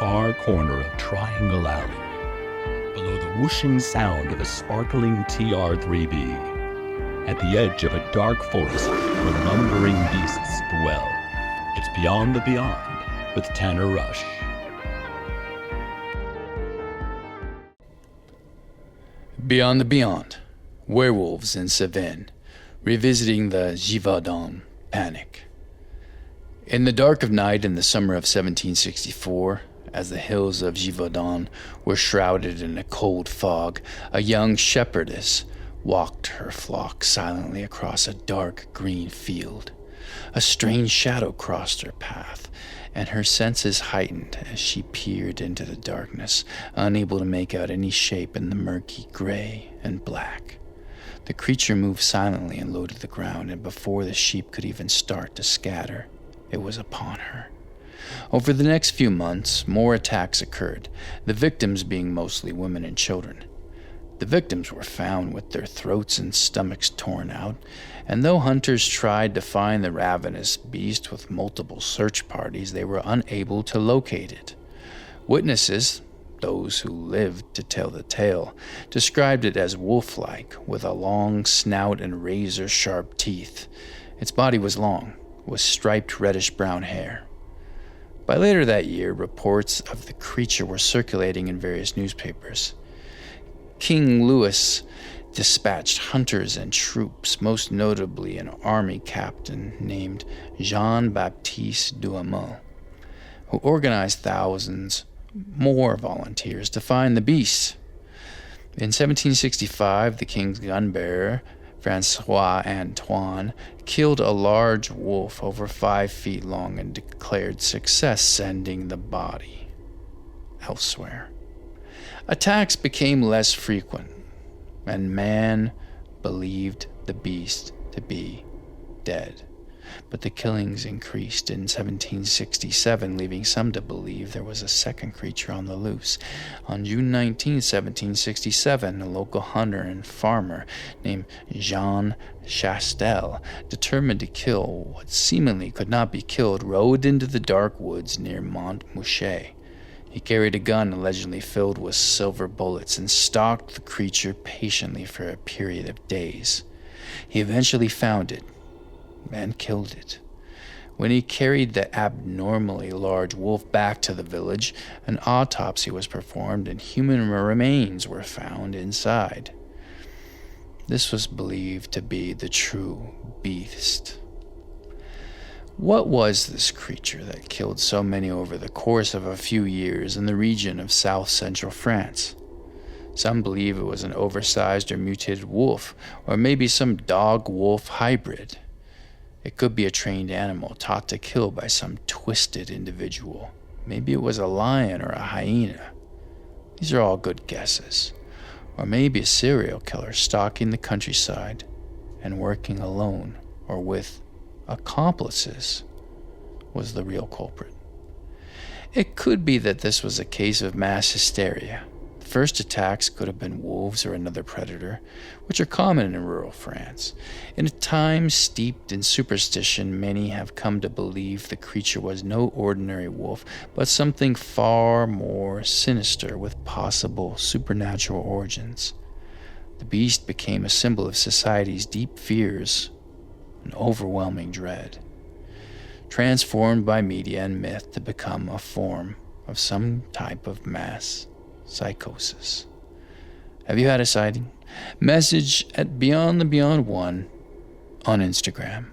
far corner of Triangle Alley, below the whooshing sound of a sparkling TR-3B, at the edge of a dark forest where lumbering beasts dwell. It's Beyond the Beyond with Tanner Rush. Beyond the Beyond, Werewolves in Cévennes, revisiting the Gévaudan panic. In the dark of night in the summer of 1764, as the hills of Gévaudan were shrouded in a cold fog, a young shepherdess walked her flock silently across a dark green field. A strange shadow crossed her path, and her senses heightened as she peered into the darkness, unable to make out any shape in the murky gray and black. The creature moved silently and low to the ground, and before the sheep could even start to scatter, it was upon her. Over the next few months, more attacks occurred, the victims being mostly women and children. The victims were found with their throats and stomachs torn out, and though hunters tried to find the ravenous beast with multiple search parties, they were unable to locate it. Witnesses, those who lived to tell the tale, described it as wolf-like, with a long snout and razor-sharp teeth. Its body was long, with striped reddish-brown hair. By later that year, reports of the creature were circulating in various newspapers. King Louis dispatched hunters and troops, most notably an army captain named Jean-Baptiste Douaumont, who organized thousands more volunteers to find the beast. In 1765, the king's gun-bearer, Francois Antoine, killed a large wolf over 5 feet long and declared success, sending the body elsewhere. Attacks became less frequent, and man believed the beast to be dead. But the killings increased in 1767, leaving some to believe there was a second creature on the loose. On June 19, 1767, a local hunter and farmer named Jean Chastel, determined to kill what seemingly could not be killed, rode into the dark woods near Montmouchet. He carried a gun allegedly filled with silver bullets and stalked the creature patiently for a period of days. He eventually found it and killed it. When he carried the abnormally large wolf back to the village, an autopsy was performed and human remains were found inside. This was believed to be the true beast. What was this creature that killed so many over the course of a few years in the region of south-central France? Some believe it was an oversized or mutated wolf, or maybe some dog-wolf hybrid. It could be a trained animal taught to kill by some twisted individual. Maybe it was a lion or a hyena. These are all good guesses. Or maybe a serial killer stalking the countryside and working alone or with accomplices was the real culprit. It could be that this was a case of mass hysteria. The first attacks could have been wolves or another predator, which are common in rural France. In a time steeped in superstition, many have come to believe the creature was no ordinary wolf, but something far more sinister with possible supernatural origins. The beast became a symbol of society's deep fears and overwhelming dread, transformed by media and myth to become a form of some type of mass psychosis. Have you had a sighting? Message at Beyond the Beyond 1 on Instagram.